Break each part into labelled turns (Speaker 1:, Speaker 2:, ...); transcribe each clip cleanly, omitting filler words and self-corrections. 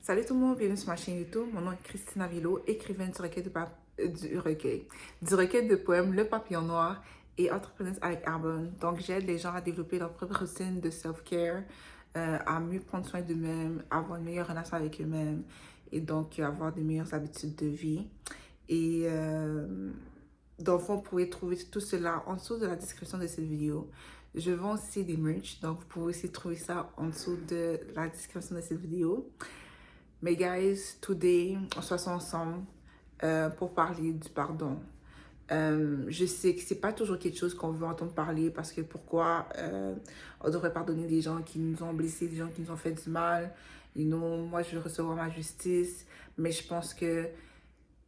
Speaker 1: Salut tout le monde, bienvenue sur ma chaîne YouTube. Mon nom est Christina Vilo, écrivaine du recueil de poèmes Le Papillon Noir et entrepreneuse avec Arbonne. Donc, j'aide les gens à développer leur propre routine de self-care, à mieux prendre soin d'eux-mêmes, avoir une meilleure relation avec eux-mêmes et donc avoir de meilleures habitudes de vie. Et dans le fond, vous pouvez trouver tout cela en dessous de la description de cette vidéo. Je vends aussi des merch, donc vous pouvez aussi trouver ça en dessous de la description de cette vidéo. Mais guys, today, on se passe ensemble pour parler du pardon. Je sais que c'est pas toujours quelque chose qu'on veut entendre parler parce que pourquoi on devrait pardonner des gens qui nous ont blessés, des gens qui nous ont fait du mal. Moi, je veux recevoir ma justice, mais je pense que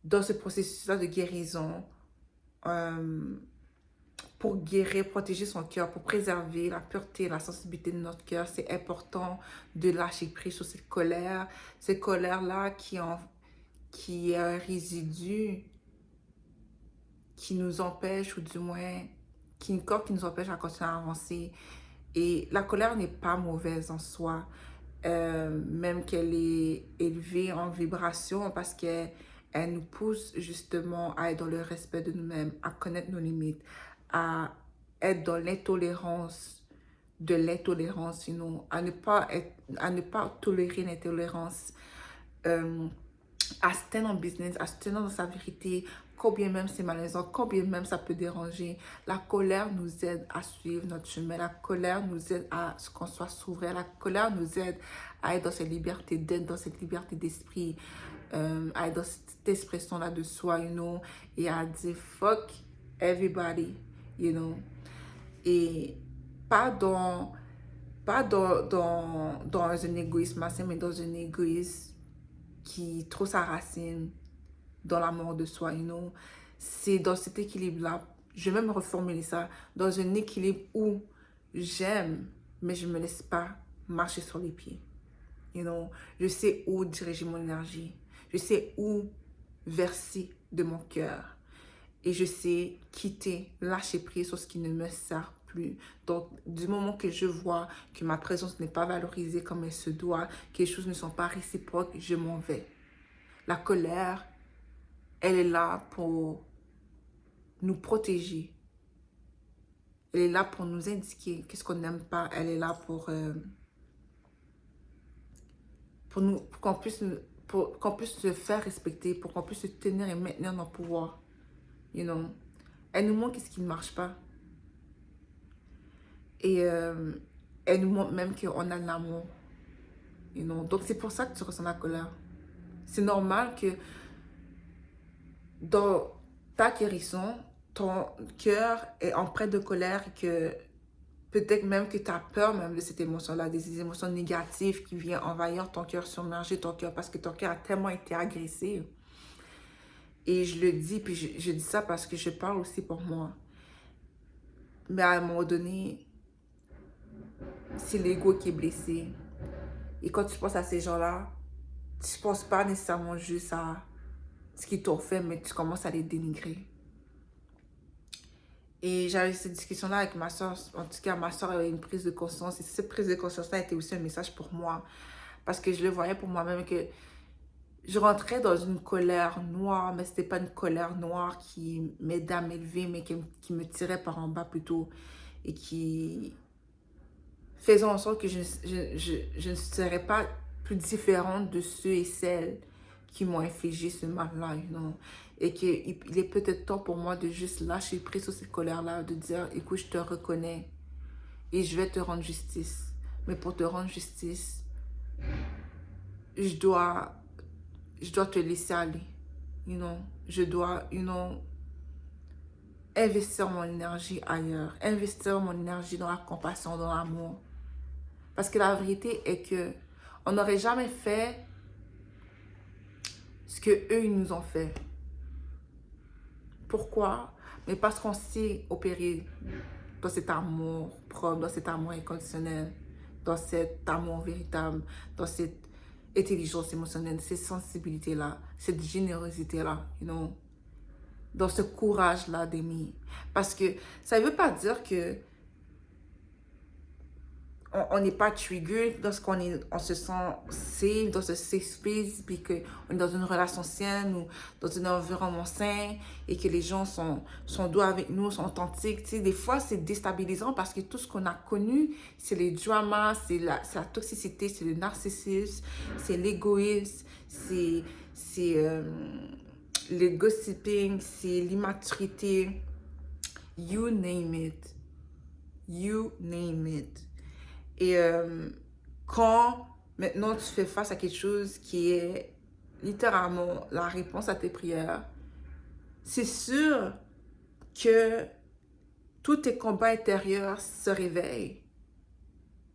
Speaker 1: dans ce processus-là de guérison, euh, pour guérir, protéger son cœur, pour préserver la pureté, la sensibilité de notre cœur, c'est important de lâcher prise sur cette colère-là qui est un résidu qui nous empêche, ou du moins, qui nous empêche à continuer à avancer. Et la colère n'est pas mauvaise en soi, même qu'elle est élevée en vibration parce qu'elle nous pousse justement à être dans le respect de nous-mêmes, à connaître nos limites, à être dans l'intolérance, à ne pas tolérer l'intolérance, euh, à se tenir en business, à se tenir dans sa vérité, combien même c'est malaisant, combien même ça peut déranger. La colère nous aide à suivre notre chemin. La colère nous aide à ce qu'on soit souverain. La colère nous aide à être dans cette liberté d'être, dans cette liberté d'esprit, à être dans cette expression-là de soi, et à dire fuck everybody, you know. Et pas dans, dans un égoïsme malsain, mais dans un égoïsme qui trouve sa racine dans l'amour de soi, C'est dans cet équilibre-là, je vais même reformuler ça, dans un équilibre où j'aime, mais je ne me laisse pas marcher sur les pieds. Je sais où diriger mon énergie. Je sais où verser de mon cœur. Et je sais quitter, lâcher prise sur ce qui ne me sert plus. Donc, du moment que je vois que ma présence n'est pas valorisée comme elle se doit, que les choses ne sont pas réciproques, je m'en vais. La colère, elle est là pour nous protéger. Elle est là pour nous indiquer qu'est-ce qu'on n'aime pas. Elle est là pour qu'on puisse se faire respecter, pour qu'on puisse se tenir et maintenir notre pouvoir. Elle nous montre ce qui ne marche pas. Et elle nous montre même qu'on a de l'amour. Donc c'est pour ça que tu ressens la colère. C'est normal que dans ta guérison, ton cœur est empreint de colère et que peut-être même que tu as peur même de cette émotion-là, des émotions négatives qui viennent envahir ton cœur, submerger ton cœur parce que ton cœur a tellement été agressé. Et je le dis, puis je dis ça parce que je parle aussi pour moi. Mais à un moment donné, c'est l'ego qui est blessé. Et quand tu penses à ces gens-là, tu ne penses pas nécessairement juste à ce qu'ils t'ont fait, mais tu commences à les dénigrer. Et j'avais cette discussion-là avec ma soeur. En tout cas, ma soeur avait une prise de conscience. Et cette prise de conscience-là était aussi un message pour moi. Parce que je le voyais pour moi-même que je rentrais dans une colère noire, mais ce n'était pas une colère noire qui m'aidait à m'élever, mais qui me tirait par en bas plutôt. Et qui faisait en sorte que je ne serais pas plus différente de ceux et celles qui m'ont infligé ce mal-là, Et qu'il est peut-être temps pour moi de juste lâcher prise sur cette colère-là, de dire, écoute, je te reconnais et je vais te rendre justice. Mais pour te rendre justice, je dois te laisser aller, Je dois, investir mon énergie ailleurs, investir mon énergie dans la compassion, dans l'amour. Parce que la vérité est que on n'aurait jamais fait ce que eux ils nous ont fait. Pourquoi? Mais parce qu'on s'est opéré dans cet amour propre, dans cet amour inconditionnel, dans cet amour véritable, dans cette intelligence émotionnelle, cette sensibilité-là, cette générosité-là, dans ce courage-là d'aimer. Parce que ça ne veut pas dire que on n'est pas trigger lorsqu'on on se sent safe dans ce safe space, puis qu'on est dans une relation saine ou dans un environnement sain et que les gens sont doux avec nous, sont authentiques. Tu sais, des fois, c'est déstabilisant parce que tout ce qu'on a connu, c'est les dramas, c'est la toxicité, c'est le narcissisme, c'est l'égoïsme, c'est le gossiping, c'est l'immaturité. You name it. You name it. Et quand maintenant tu fais face à quelque chose qui est littéralement la réponse à tes prières, c'est sûr que tous tes combats intérieurs se réveillent.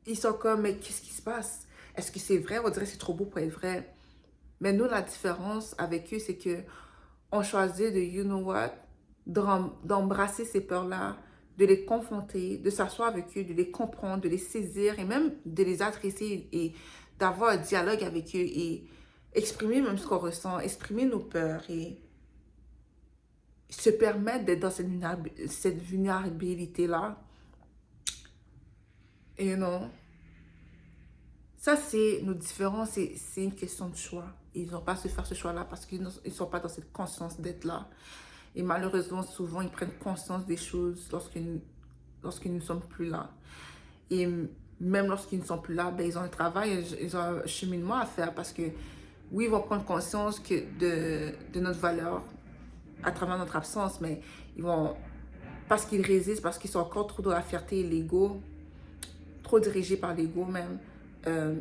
Speaker 1: Ils sont comme, mais qu'est-ce qui se passe? Est-ce que c'est vrai? On dirait que c'est trop beau pour être vrai. Mais nous, la différence avec eux, c'est que on choisit de, you know what, d'embrasser ces peurs-là, de les confronter, de s'asseoir avec eux, de les comprendre, de les saisir et même de les adresser et d'avoir un dialogue avec eux et exprimer même ce qu'on ressent, exprimer nos peurs et se permettre d'être dans cette vulnérabilité-là. Et non, ça c'est nos différences, c'est une question de choix. Ils n'ont pas à se faire ce choix-là parce qu'ils ne sont pas dans cette conscience d'être là. Et malheureusement, souvent, ils prennent conscience des choses lorsqu'ils ne sont plus là. Et même lorsqu'ils ne sont plus là, ben, ils ont un travail, ils ont un cheminement à faire parce que, oui, ils vont prendre conscience de notre valeur à travers notre absence, mais ils vont, parce qu'ils résistent, parce qu'ils sont encore trop dans la fierté et l'ego, trop dirigés par l'ego même,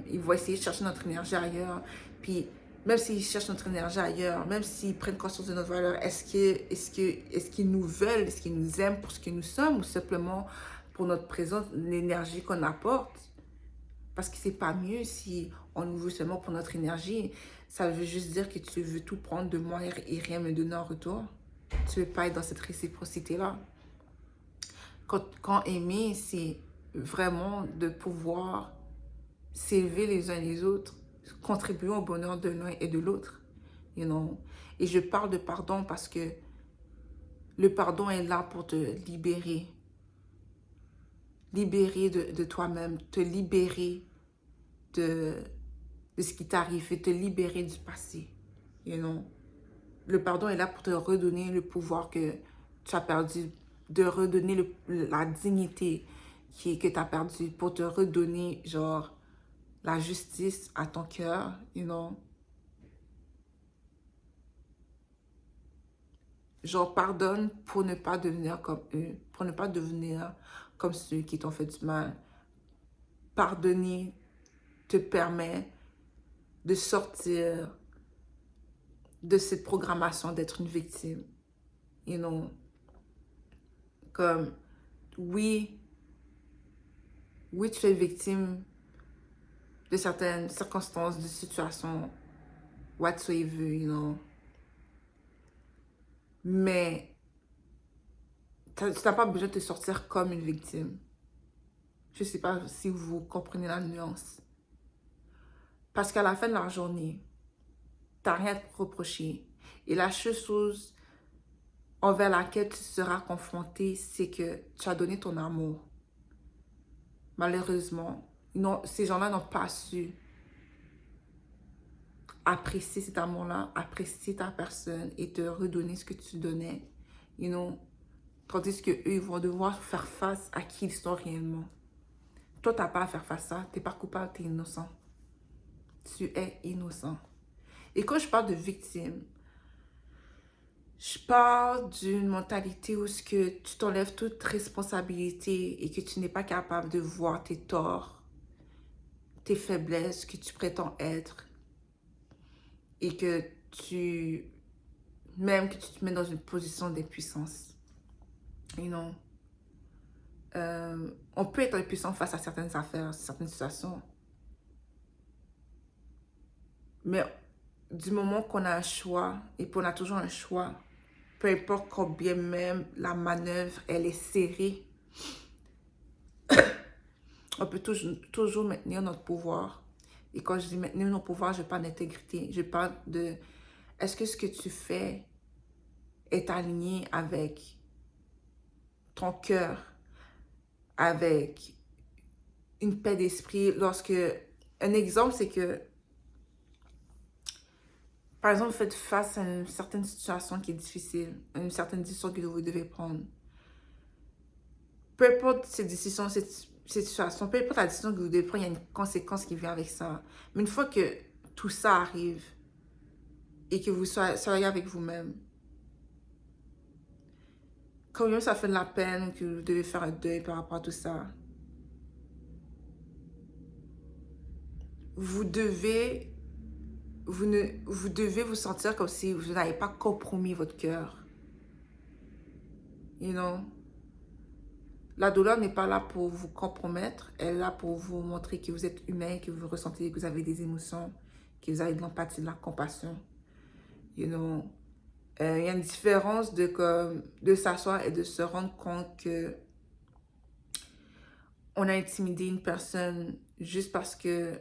Speaker 1: ils vont essayer de chercher notre énergie ailleurs. Puis, même s'ils cherchent notre énergie ailleurs, même s'ils prennent conscience de notre valeur, est-ce qu'ils nous veulent, est-ce qu'ils nous aiment pour ce que nous sommes ou simplement pour notre présence, l'énergie qu'on apporte? Parce que c'est pas mieux si on nous veut seulement pour notre énergie. Ça veut juste dire que tu veux tout prendre de moi et rien me donner en retour. Tu veux pas être dans cette réciprocité-là. Quand aimer, c'est vraiment de pouvoir s'élever les uns les autres, contribuer au bonheur de l'un et de l'autre. You know? Et je parle de pardon parce que le pardon est là pour te libérer. Libérer de toi-même, te libérer de ce qui t'arrive et te libérer du passé. You know? Le pardon est là pour te redonner le pouvoir que tu as perdu, de redonner la dignité que tu as perdue, pour te redonner, genre, la justice à ton cœur, you know. Genre, pardonne pour ne pas devenir comme eux, pour ne pas devenir comme ceux qui t'ont fait du mal. Pardonner te permet de sortir de cette programmation d'être une victime, you know. Comme, oui, tu es victime de certaines circonstances, de situations, whatsoever, you know. Mais tu n'as pas besoin de te sortir comme une victime. Je ne sais pas si vous comprenez la nuance. Parce qu'à la fin de la journée, tu n'as rien à te reprocher. Et la seule chose envers laquelle tu seras confronté, c'est que tu as donné ton amour. Malheureusement, ces gens-là n'ont pas su apprécier cet amour-là, apprécier ta personne et te redonner ce que tu donnais. You know? Tandis qu'eux, ils vont devoir faire face à qui ils sont réellement. Toi, tu n'as pas à faire face à ça. Tu n'es pas coupable, tu es innocent. Tu es innocent. Et quand je parle de victime, je parle d'une mentalité où ce que tu t'enlèves toute responsabilité et que tu n'es pas capable de voir tes torts, tes faiblesses que tu prétends être et que même que tu te mets dans une position d'impuissance. You know? On peut être impuissant face à certaines affaires, certaines situations. Mais du moment qu'on a un choix, et qu'on a toujours un choix, peu importe combien même la manœuvre, elle est serrée, on peut toujours maintenir notre pouvoir. Et quand je dis maintenir notre pouvoir, je parle d'intégrité. Je parle de, est-ce que ce que tu fais est aligné avec ton cœur, avec une paix d'esprit lorsque... Un exemple, c'est que, par exemple, vous faites face à une certaine situation qui est difficile, à une certaine décision que vous devez prendre. Peu importe cette décision, cette situation, peu importe la décision que vous devez prendre, il y a une conséquence qui vient avec ça. Mais une fois que tout ça arrive et que vous soyez avec vous-même, quand même ça fait de la peine, que vous devez faire un deuil par rapport à tout ça, vous devez vous sentir comme si vous n'avez pas compromis votre cœur. You know? La douleur n'est pas là pour vous compromettre, elle est là pour vous montrer que vous êtes humain, que vous ressentez, que vous avez des émotions, que vous avez de l'empathie, de la compassion. You know? Il y a une différence de s'asseoir et de se rendre compte que on a intimidé une personne juste parce que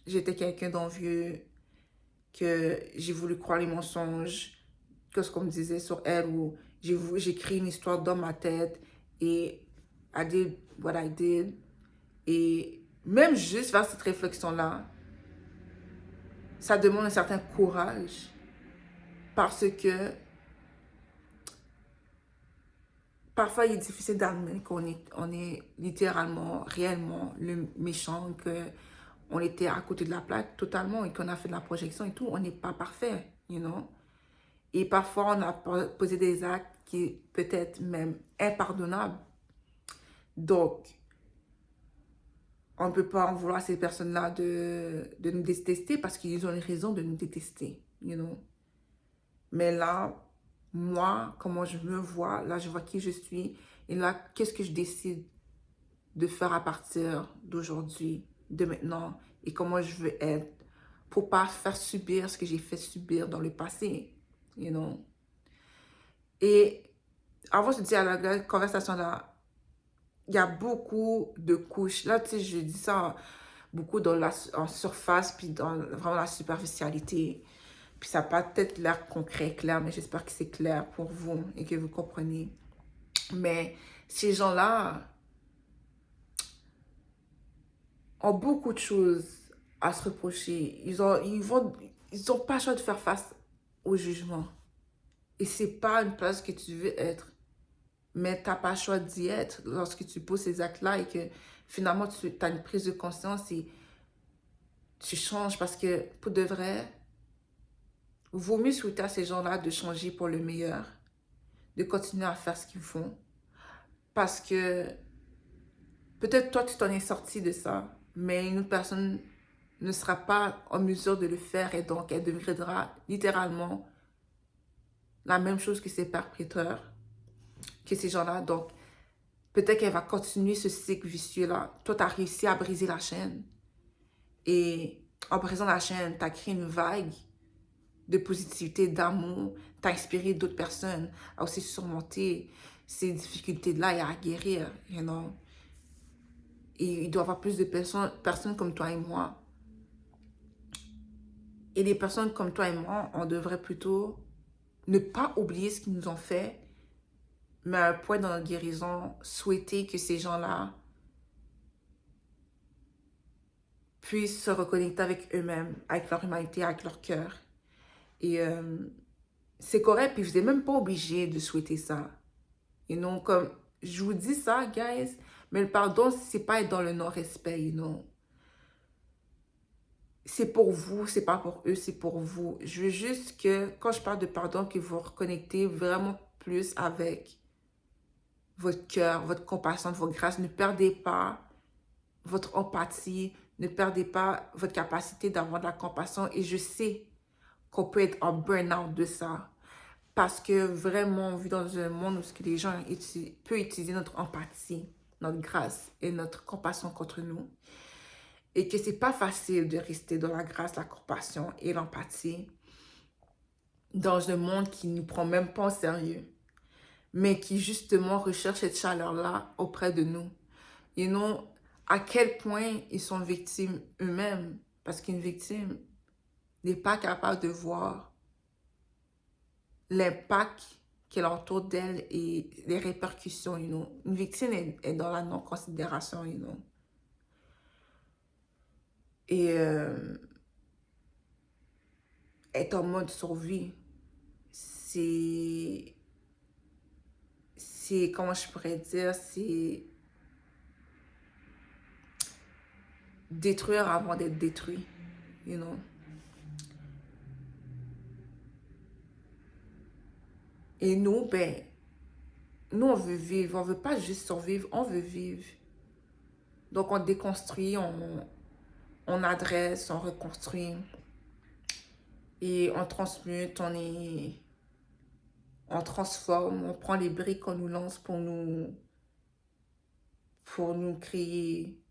Speaker 1: j'étais quelqu'un d'envieux, que j'ai voulu croire les mensonges, que ce qu'on me disait sur elle, ou j'ai créé une histoire dans ma tête et I did what I did. Et même juste faire cette réflexion-là, ça demande un certain courage parce que parfois il est difficile d'admettre on est littéralement, réellement le méchant, qu'on était à côté de la plaque totalement et qu'on a fait de la projection et tout. On n'est pas parfait, you know. Et parfois, on a posé des actes qui peut-être même impardonnables. Donc, on ne peut pas en vouloir à ces personnes-là de nous détester parce qu'ils ont une raison de nous détester, you know. Mais là, moi, comment je me vois, là, je vois qui je suis. Et là, qu'est-ce que je décide de faire à partir d'aujourd'hui, de maintenant, et comment je veux être pour pas faire subir ce que j'ai fait subir dans le passé, you know. Et avant de dire à la conversation là, il y a beaucoup de couches. Là, tu sais, je dis ça beaucoup en surface, puis dans vraiment la superficialité. Puis ça n'a pas peut-être l'air concret, clair, mais j'espère que c'est clair pour vous et que vous comprenez. Mais ces gens-là ont beaucoup de choses à se reprocher. Ils ont pas le choix de faire face au jugement. Et c'est pas une place que tu veux être. Mais tu n'as pas le choix d'y être lorsque tu poses ces actes-là et que finalement tu as une prise de conscience et tu changes parce que pour de vrai, vaut mieux souhaiter à ces gens-là de changer pour le meilleur, de continuer à faire ce qu'ils font. Parce que peut-être toi tu t'en es sorti de ça, mais une autre personne ne sera pas en mesure de le faire et donc elle deviendra littéralement la même chose que ses perpétrateurs, que ces gens-là. Donc peut-être qu'elle va continuer ce cycle vicieux-là. Toi, tu as réussi à briser la chaîne. Et en brisant la chaîne, tu as créé une vague de positivité, d'amour. Tu as inspiré d'autres personnes à aussi surmonter ces difficultés-là et à guérir, you know. Et il doit y avoir plus de personnes comme toi et moi. Et les personnes comme toi et moi, on devrait plutôt ne pas oublier ce qu'ils nous ont fait, mais à un point dans notre guérison, souhaiter que ces gens-là puissent se reconnecter avec eux-mêmes, avec leur humanité, avec leur cœur. Et c'est correct, puis vous n'êtes même pas obligé de souhaiter ça. Et non, comme, je vous dis ça, guys, mais le pardon, c'est pas être dans le non-respect, you know. C'est pour vous, c'est pas pour eux, c'est pour vous. Je veux juste que, quand je parle de pardon, que vous reconnectez vraiment plus avec votre cœur, votre compassion, votre grâce. Ne perdez pas votre empathie, ne perdez pas votre capacité d'avoir de la compassion. Et je sais qu'on peut être en burn-out de ça. Parce que vraiment, on vit dans un monde où les gens peuvent utiliser notre empathie, notre grâce et notre compassion contre nous. Et que c'est pas facile de rester dans la grâce, la compassion et l'empathie dans un monde qui ne nous prend même pas au sérieux, mais qui justement recherche cette chaleur-là auprès de nous. Et non à quel point ils sont victimes eux-mêmes, parce qu'une victime n'est pas capable de voir l'impact qui l'entoure d'elle et les répercussions, you know. Une victime est dans la non-considération, you know. Et est en mode survie. C'est, comment je pourrais dire, c'est détruire avant d'être détruit, you know. Et nous, ben, nous, on veut vivre. On veut pas juste survivre, on veut vivre. Donc, on déconstruit, on adresse, on reconstruit. Et on transmute, on transforme, on prend les briques qu'on nous lance pour nous créer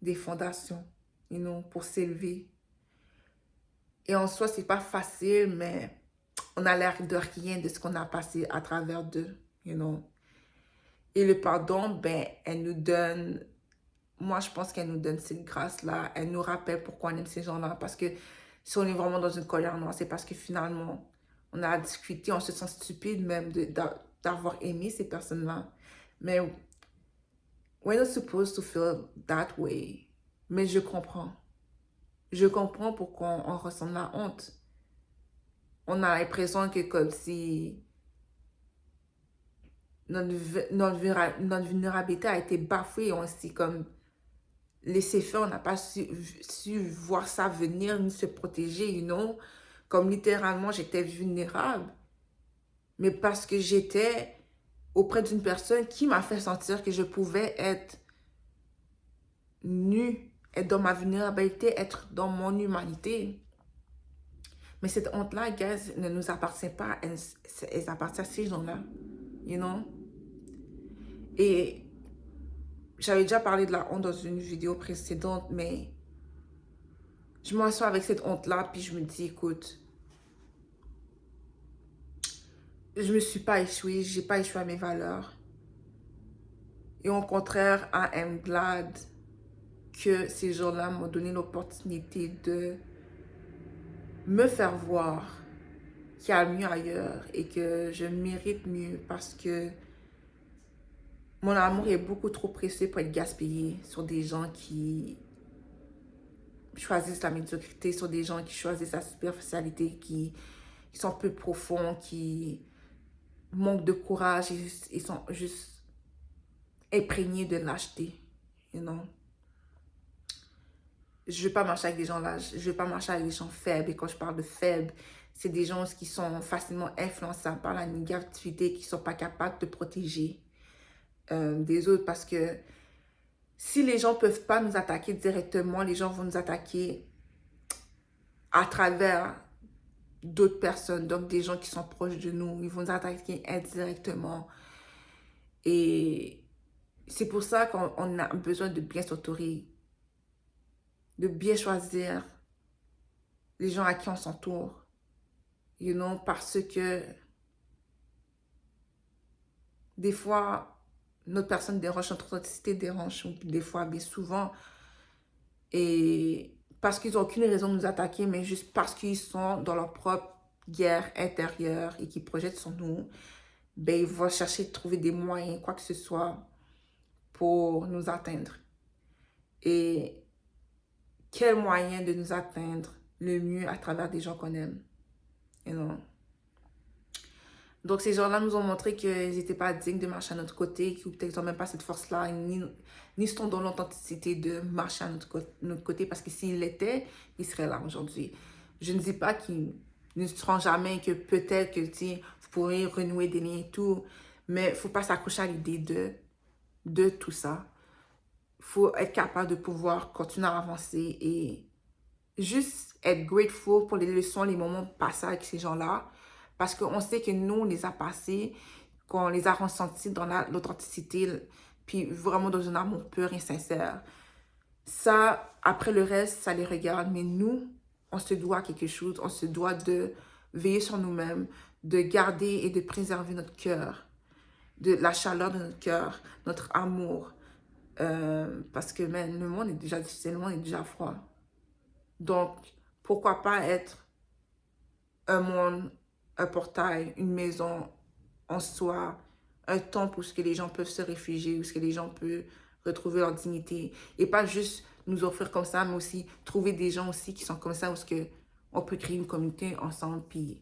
Speaker 1: des fondations, you know, pour s'élever. Et en soi, c'est pas facile, mais on a l'air de rien de ce qu'on a passé à travers d'eux, you know. Et le pardon, ben, elle nous donne, moi je pense qu'elle nous donne cette grâce-là, elle nous rappelle pourquoi on aime ces gens-là, parce que si on est vraiment dans une colère noire, c'est parce que finalement, on a discuté, on se sent stupide même d'avoir aimé ces personnes-là. Mais we're not supposed to feel that way. Mais je comprends. Je comprends pourquoi on ressent de la honte. On a l'impression que comme si notre vulnérabilité a été bafouée, on s'est comme laissé faire, on n'a pas su voir ça venir, ni se protéger, you know. Comme littéralement, j'étais vulnérable. Mais parce que j'étais auprès d'une personne qui m'a fait sentir que je pouvais être nue, être dans ma vulnérabilité, être dans mon humanité. Mais cette honte-là, guys, ne nous appartient pas. Elle appartient à ces gens-là, you know. Et j'avais déjà parlé de la honte dans une vidéo précédente, mais je m'assois avec cette honte-là, puis je me dis, écoute, je me suis pas échouée, j'ai pas échoué à mes valeurs. Et au contraire, I am glad que ces gens-là m'ont donné l'opportunité de me faire voir qu'il y a mieux ailleurs et que je mérite mieux parce que mon amour est beaucoup trop précieux pour être gaspillé sur des gens qui choisissent la médiocrité, sur des gens qui choisissent la superficialité, qui sont peu profonds, qui manquent de courage, ils sont juste imprégnés de lâcheté, you know. Je ne veux pas marcher avec des gens là, je ne veux pas marcher avec des gens faibles. Et quand je parle de faibles, c'est des gens qui sont facilement influençables par la négativité, qui ne sont pas capables de protéger des autres. Parce que si les gens ne peuvent pas nous attaquer directement, les gens vont nous attaquer à travers d'autres personnes. Donc des gens qui sont proches de nous, ils vont nous attaquer indirectement. Et c'est pour ça qu'on a besoin de bien s'entourer, de bien choisir les gens à qui on s'entoure, you know, parce que des fois, notre personne dérange, notre authenticité dérange, des fois, bien souvent, et parce qu'ils n'ont aucune raison de nous attaquer, mais juste parce qu'ils sont dans leur propre guerre intérieure et qu'ils projettent sur nous, ben, ils vont chercher de trouver des moyens, quoi que ce soit, pour nous atteindre. Et quel moyen de nous atteindre le mieux à travers des gens qu'on aime, you know? Donc, ces gens-là nous ont montré qu'ils n'étaient pas dignes de marcher à notre côté, qu'ils peut-être n'ont même pas cette force-là, ni sont dans l'authenticité de marcher à notre côté, parce que s'ils l'étaient, ils seraient là aujourd'hui. Je ne dis pas qu'ils ne seront jamais, que peut-être que vous pourrez renouer des liens et tout, mais il ne faut pas s'accrocher à l'idée de tout ça. Il faut être capable de pouvoir continuer à avancer et juste être grateful pour les leçons, les moments passés avec ces gens-là. Parce qu'on sait que nous, on les a passés, qu'on les a ressentis dans l'authenticité, puis vraiment dans un amour pur et sincère. Ça, après le reste, ça les regarde. Mais nous, on se doit quelque chose. On se doit de veiller sur nous-mêmes, de garder et de préserver notre cœur, de la chaleur de notre cœur, notre amour. Parce que man, le monde est déjà difficile, le monde est déjà froid. Donc, pourquoi pas être un monde, un portail, une maison en soi un temps pour ce que les gens peuvent se réfugier, où ce que les gens peuvent retrouver leur dignité. Et pas juste nous offrir comme ça, mais aussi trouver des gens aussi qui sont comme ça, où ce que on peut créer une communauté ensemble, puis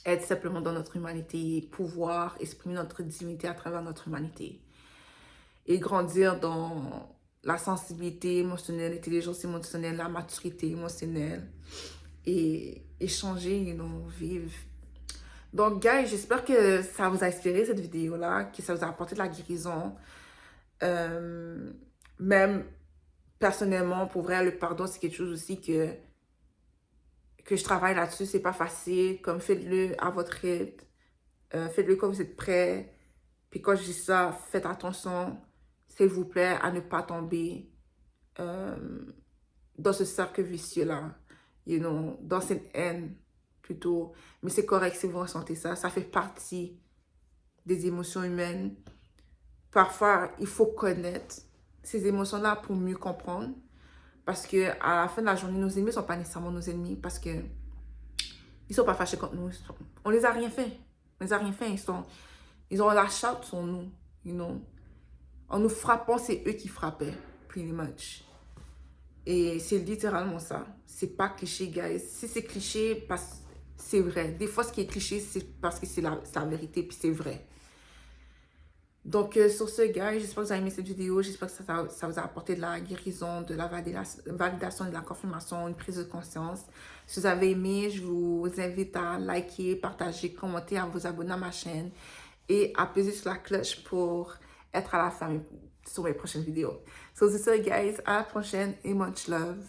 Speaker 1: être simplement dans notre humanité, pouvoir exprimer notre dignité à travers notre humanité. Et grandir dans la sensibilité émotionnelle, l'intelligence émotionnelle, la maturité émotionnelle. Et échanger, vivre. Donc, guys, j'espère que ça vous a inspiré cette vidéo-là, que ça vous a apporté de la guérison. Même personnellement, pour vrai, le pardon, c'est quelque chose aussi que je travaille là-dessus. C'est pas facile. Comme faites-le à votre rythme. Faites-le quand vous êtes prêt. Puis quand je dis ça, faites attention, s'il vous plaît, à ne pas tomber dans ce cercle vicieux-là. Dans cette haine plutôt. Mais c'est correct si vous ressentez ça. Ça fait partie des émotions humaines. Parfois, il faut connaître ces émotions-là pour mieux comprendre. Parce que à la fin de la journée, nos ennemis ne sont pas nécessairement nos ennemis. Parce que ils sont pas fâchés contre nous. On les a rien fait. On les a rien fait. Ils ont la charte sur nous. En nous frappant, c'est eux qui frappaient. Pretty much. Et c'est littéralement ça. C'est pas cliché, guys. Si c'est cliché, c'est vrai. Des fois, ce qui est cliché, c'est parce que c'est la vérité, puis c'est vrai. Donc, sur ce, guys, j'espère que vous avez aimé cette vidéo. J'espère que ça vous a apporté de la guérison, de la validation, de la confirmation, une prise de conscience. Si vous avez aimé, je vous invite à liker, partager, commenter, à vous abonner à ma chaîne et à peser sur la cloche pour être à la fin sur mes prochaines vidéos. So, c'est ça, guys. À la prochaine et much love.